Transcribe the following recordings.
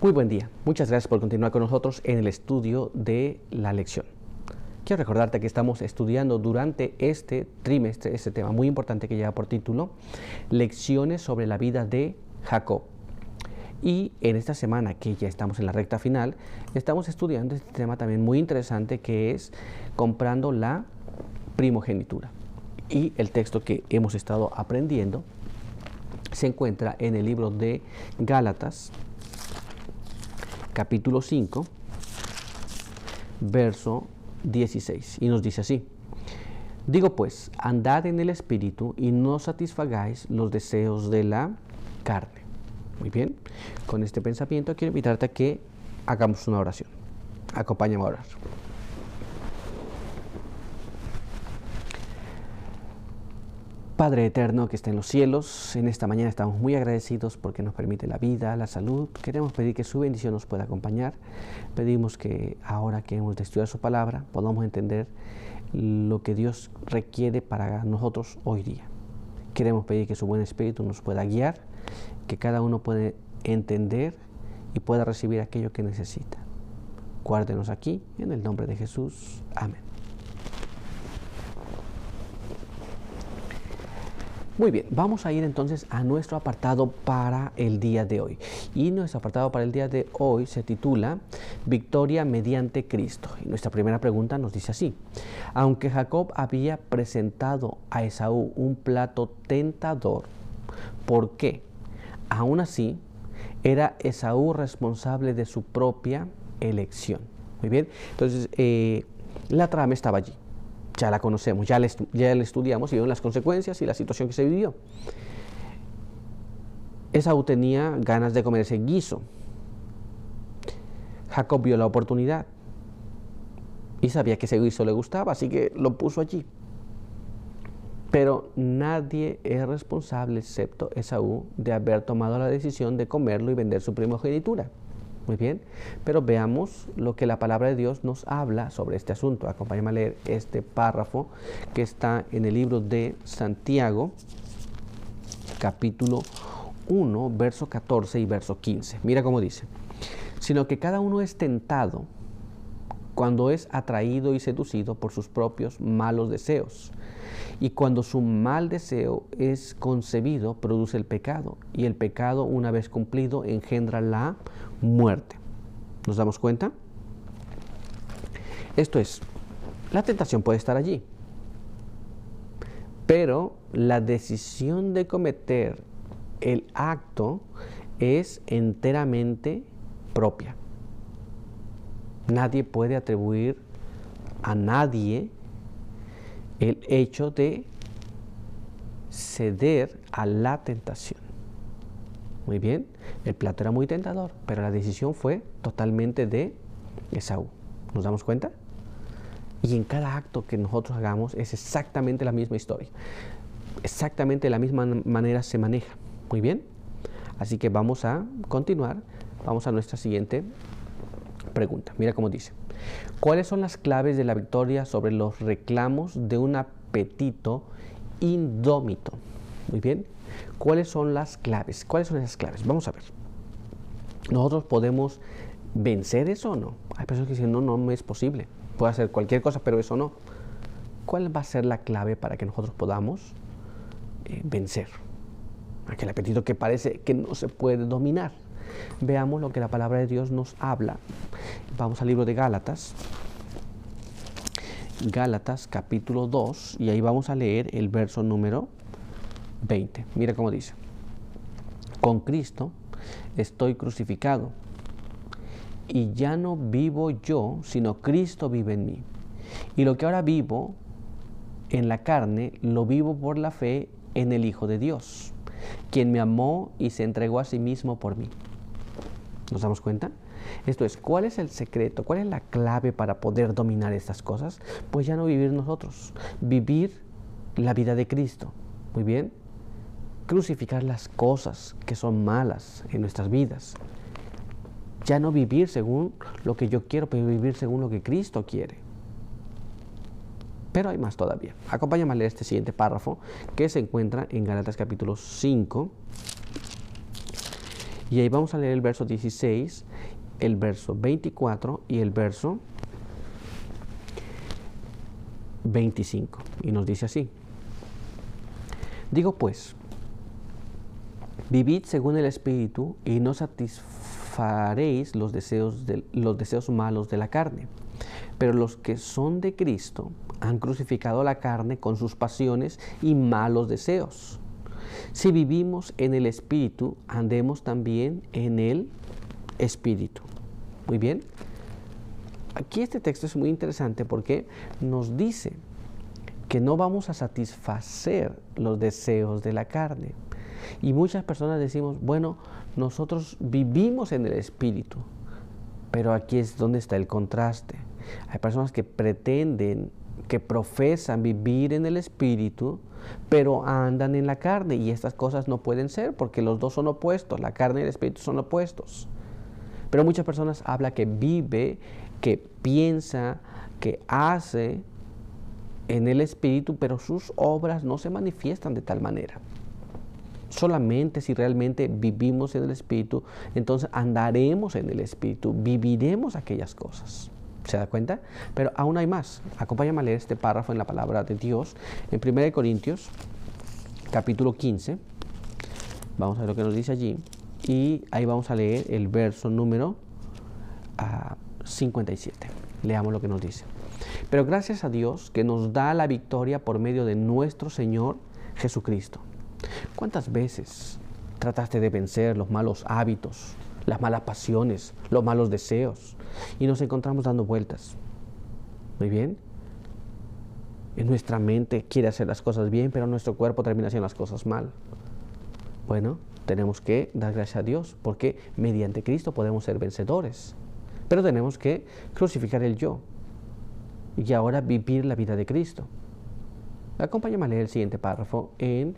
Muy buen día. Muchas gracias por continuar con nosotros en el estudio de la lección. Quiero recordarte que estamos estudiando durante este trimestre este tema muy importante que lleva por título Lecciones sobre la vida de Jacob. Y en esta semana, que ya estamos en la recta final, estamos estudiando este tema también muy interesante que es comprando la primogenitura. Y el texto que hemos estado aprendiendo se encuentra en el libro de Gálatas, capítulo 5, verso 16, y nos dice así: digo pues, andad en el Espíritu y no satisfagáis los deseos de la carne. Muy bien, con este pensamiento quiero invitarte a que hagamos una oración. Acompáñame a orar. Padre eterno que está en los cielos, en esta mañana estamos muy agradecidos porque nos permite la vida, la salud. Queremos pedir que su bendición nos pueda acompañar. Pedimos que ahora que hemos de estudiar su palabra, podamos entender lo que Dios requiere para nosotros hoy día. Queremos pedir que su buen espíritu nos pueda guiar, que cada uno pueda entender y pueda recibir aquello que necesita. Guárdenos aquí, en el nombre de Jesús. Amén. Muy bien, vamos a ir entonces a nuestro apartado para el día de hoy. Y nuestro apartado para el día de hoy se titula Victoria mediante Cristo. Y nuestra primera pregunta nos dice así: aunque Jacob había presentado a Esaú un plato tentador, ¿por qué? Aún así, era Esaú responsable de su propia elección. Muy bien, entonces la trama estaba allí. Ya la conocemos, ya la estudiamos y vemos las consecuencias y la situación que se vivió. Esaú tenía ganas de comer ese guiso. Jacob vio la oportunidad y sabía que ese guiso le gustaba, así que lo puso allí. Pero nadie es responsable, excepto Esaú, de haber tomado la decisión de comerlo y vender su primogenitura. Muy bien, pero veamos lo que la palabra de Dios nos habla sobre este asunto. Acompáñame a leer este párrafo que está en el libro de Santiago, capítulo 1, verso 14 y verso 15. Mira cómo dice: sino que cada uno es tentado cuando es atraído y seducido por sus propios malos deseos. Y cuando su mal deseo es concebido, produce el pecado. Y el pecado, una vez cumplido, engendra la muerte. ¿Nos damos cuenta? Esto es, la tentación puede estar allí, pero la decisión de cometer el acto es enteramente propia. Nadie puede atribuir a nadie el hecho de ceder a la tentación. Muy bien, el plato era muy tentador, pero la decisión fue totalmente de Esaú. ¿Nos damos cuenta? Y en cada acto que nosotros hagamos es exactamente la misma historia. Exactamente de la misma manera se maneja. Muy bien, así que vamos a continuar. Vamos a nuestra siguiente pregunta. Mira cómo dice: ¿cuáles son las claves de la victoria sobre los reclamos de un apetito indómito? Muy bien, ¿cuáles son las claves? ¿Cuáles son esas claves? Vamos a ver. ¿Nosotros podemos vencer eso o no? Hay personas que dicen, no es posible. Puedo hacer cualquier cosa, pero eso no. ¿Cuál va a ser la clave para que nosotros podamos vencer aquel apetito que parece que no se puede dominar? Veamos lo que la palabra de Dios nos habla. Vamos al libro de Gálatas. Gálatas capítulo 2, y ahí vamos a leer el verso número 20. Mira cómo dice: con Cristo estoy crucificado, y ya no vivo yo, sino Cristo vive en mí. Y lo que ahora vivo en la carne, lo vivo por la fe en el Hijo de Dios, quien me amó y se entregó a sí mismo por mí. ¿Nos damos cuenta? Esto es, ¿cuál es el secreto? ¿Cuál es la clave para poder dominar estas cosas? Pues ya no vivir nosotros, vivir la vida de Cristo. Muy bien, crucificar las cosas que son malas en nuestras vidas. Ya no vivir según lo que yo quiero, pero vivir según lo que Cristo quiere. Pero hay más todavía. Acompáñame a leer este siguiente párrafo que se encuentra en Gálatas capítulo 5 Y ahí vamos a leer el verso 16, el verso 24 y el verso 25. Y nos dice así: digo pues, vivid según el Espíritu y no satisfaréis los deseos malos de la carne. Pero los que son de Cristo han crucificado la carne con sus pasiones y malos deseos. Si vivimos en el Espíritu, andemos también en el Espíritu. Muy bien. Aquí este texto es muy interesante porque nos dice que no vamos a satisfacer los deseos de la carne. Y muchas personas decimos, bueno, nosotros vivimos en el Espíritu, pero aquí es donde está el contraste. Hay personas que pretenden, que profesan vivir en el Espíritu, pero andan en la carne, y estas cosas no pueden ser porque los dos son opuestos, la carne y el Espíritu son opuestos. Pero muchas personas hablan que vive, que piensa, que hace en el Espíritu, pero sus obras no se manifiestan de tal manera. Solamente si realmente vivimos en el Espíritu, entonces andaremos en el Espíritu, viviremos aquellas cosas. ¿Se da cuenta? Pero aún hay más. Acompáñame a leer este párrafo en la palabra de Dios, en 1 Corintios, capítulo 15. Vamos a ver lo que nos dice allí. Y ahí vamos a leer el verso número 57. Leamos lo que nos dice. Pero gracias a Dios que nos da la victoria por medio de nuestro Señor Jesucristo. ¿Cuántas veces trataste de vencer los malos hábitos, las malas pasiones, los malos deseos, y nos encontramos dando vueltas? Muy bien. En nuestra mente quiere hacer las cosas bien, pero nuestro cuerpo termina haciendo las cosas mal. Bueno, tenemos que dar gracias a Dios porque mediante Cristo podemos ser vencedores. Pero tenemos que crucificar el yo y ahora vivir la vida de Cristo. Acompáñame a leer el siguiente párrafo en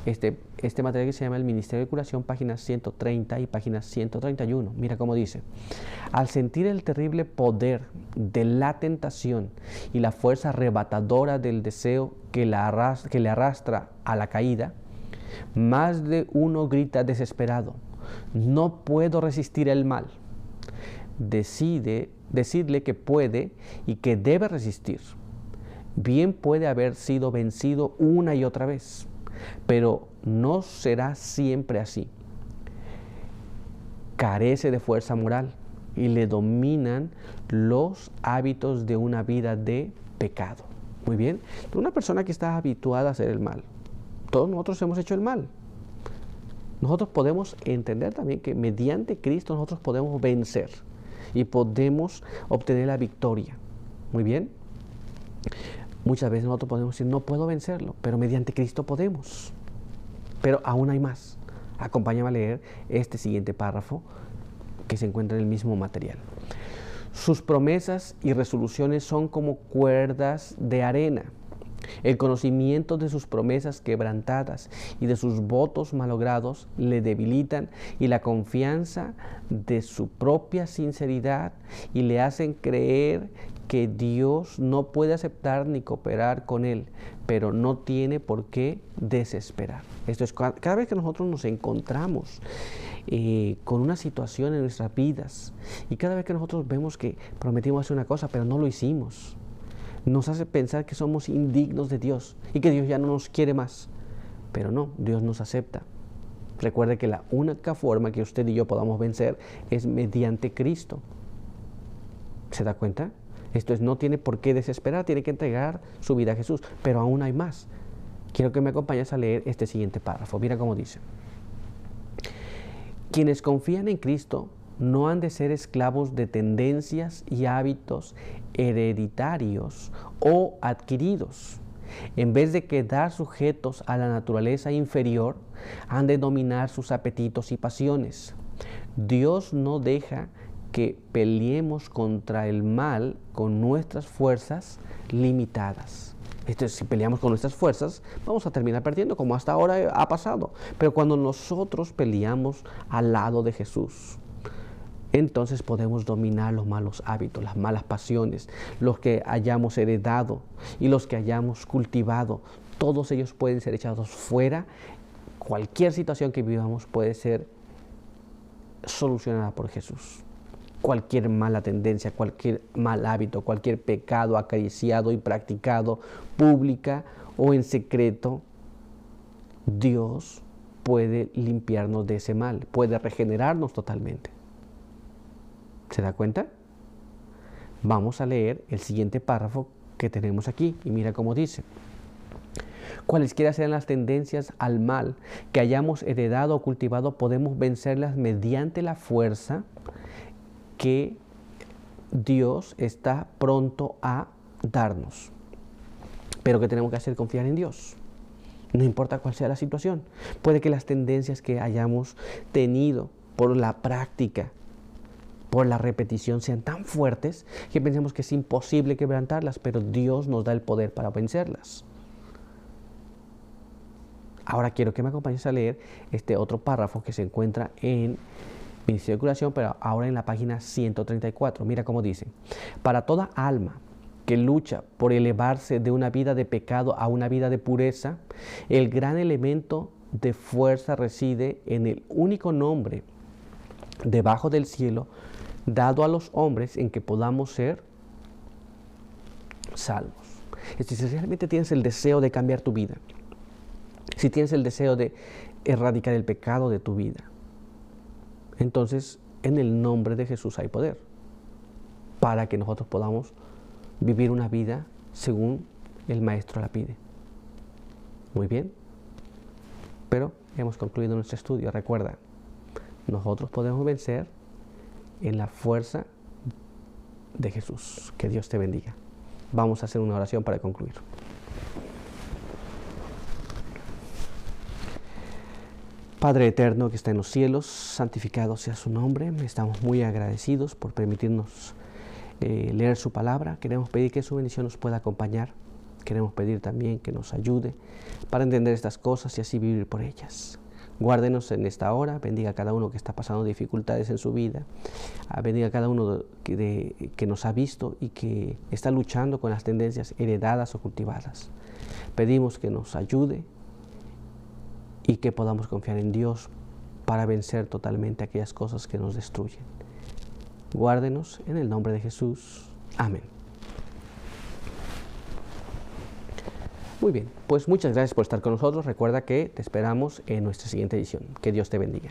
este material que se llama El Ministerio de Curación, páginas 130 y páginas 131. Mira cómo dice: al sentir el terrible poder de la tentación y la fuerza arrebatadora del deseo que le arrastra a la caída, más de uno grita desesperado: no puedo resistir el mal. Decidle que puede y que debe resistir. Bien puede haber sido vencido una y otra vez, pero no será siempre así. Carece de fuerza moral y le dominan los hábitos de una vida de pecado. Muy bien, una persona que está habituada a hacer el mal. Todos nosotros hemos hecho el mal. Nosotros podemos entender también que mediante Cristo nosotros podemos vencer y podemos obtener la victoria. Muy bien. Muchas veces nosotros podemos decir, no puedo vencerlo, pero mediante Cristo podemos. Pero aún hay más. Acompáñame a leer este siguiente párrafo que se encuentra en el mismo material. Sus promesas y resoluciones son como cuerdas de arena. El conocimiento de sus promesas quebrantadas y de sus votos malogrados le debilitan, y la confianza de su propia sinceridad y le hacen creer que Dios no puede aceptar ni cooperar con él, pero no tiene por qué desesperar. Esto es, cada vez que nosotros nos encontramos con una situación en nuestras vidas, y cada vez que nosotros vemos que prometimos hacer una cosa pero no lo hicimos, nos hace pensar que somos indignos de Dios y que Dios ya no nos quiere más. Pero no, Dios nos acepta. Recuerde que la única forma que usted y yo podamos vencer es mediante Cristo. ¿Se da cuenta? Esto es, no tiene por qué desesperar, tiene que entregar su vida a Jesús. Pero aún hay más. Quiero que me acompañes a leer este siguiente párrafo. Mira cómo dice: quienes confían en Cristo no han de ser esclavos de tendencias y hábitos hereditarios o adquiridos. En vez de quedar sujetos a la naturaleza inferior, han de dominar sus apetitos y pasiones. Dios no deja que peleemos contra el mal con nuestras fuerzas limitadas. Esto es, si peleamos con nuestras fuerzas, vamos a terminar perdiendo, como hasta ahora ha pasado. Pero cuando nosotros peleamos al lado de Jesús, entonces podemos dominar los malos hábitos, las malas pasiones, los que hayamos heredado y los que hayamos cultivado. Todos ellos pueden ser echados fuera. Cualquier situación que vivamos puede ser solucionada por Jesús. Cualquier mala tendencia, cualquier mal hábito, cualquier pecado acariciado y practicado pública o en secreto, Dios puede limpiarnos de ese mal, puede regenerarnos totalmente. ¿Se da cuenta? Vamos a leer el siguiente párrafo que tenemos aquí y mira cómo dice: cualesquiera sean las tendencias al mal que hayamos heredado o cultivado, podemos vencerlas mediante la fuerza que Dios está pronto a darnos. Pero ¿qué tenemos que hacer? Confiar en Dios. No importa cuál sea la situación. Puede que las tendencias que hayamos tenido por la práctica, por la repetición, sean tan fuertes que pensemos que es imposible quebrantarlas, pero Dios nos da el poder para vencerlas. Ahora quiero que me acompañes a leer este otro párrafo que se encuentra en Ministerio de Curación, pero ahora en la página 134. Mira cómo dice: para toda alma que lucha por elevarse de una vida de pecado a una vida de pureza, el gran elemento de fuerza reside en el único nombre debajo del cielo dado a los hombres en que podamos ser salvos. Es decir, si realmente tienes el deseo de cambiar tu vida, si tienes el deseo de erradicar el pecado de tu vida, entonces en el nombre de Jesús hay poder para que nosotros podamos vivir una vida según el Maestro la pide. Muy bien, pero hemos concluido nuestro estudio. Recuerda, nosotros podemos vencer en la fuerza de Jesús. Que Dios te bendiga. Vamos a hacer una oración para concluir. Padre eterno que está en los cielos, santificado sea su nombre. Estamos muy agradecidos por permitirnos leer su palabra. Queremos pedir que su bendición nos pueda acompañar. Queremos pedir también que nos ayude para entender estas cosas y así vivir por ellas. Guárdenos en esta hora, bendiga a cada uno que está pasando dificultades en su vida, bendiga a cada uno que nos ha visto y que está luchando con las tendencias heredadas o cultivadas. Pedimos que nos ayude y que podamos confiar en Dios para vencer totalmente aquellas cosas que nos destruyen. Guárdenos en el nombre de Jesús. Amén. Muy bien, pues muchas gracias por estar con nosotros. Recuerda que te esperamos en nuestra siguiente edición. Que Dios te bendiga.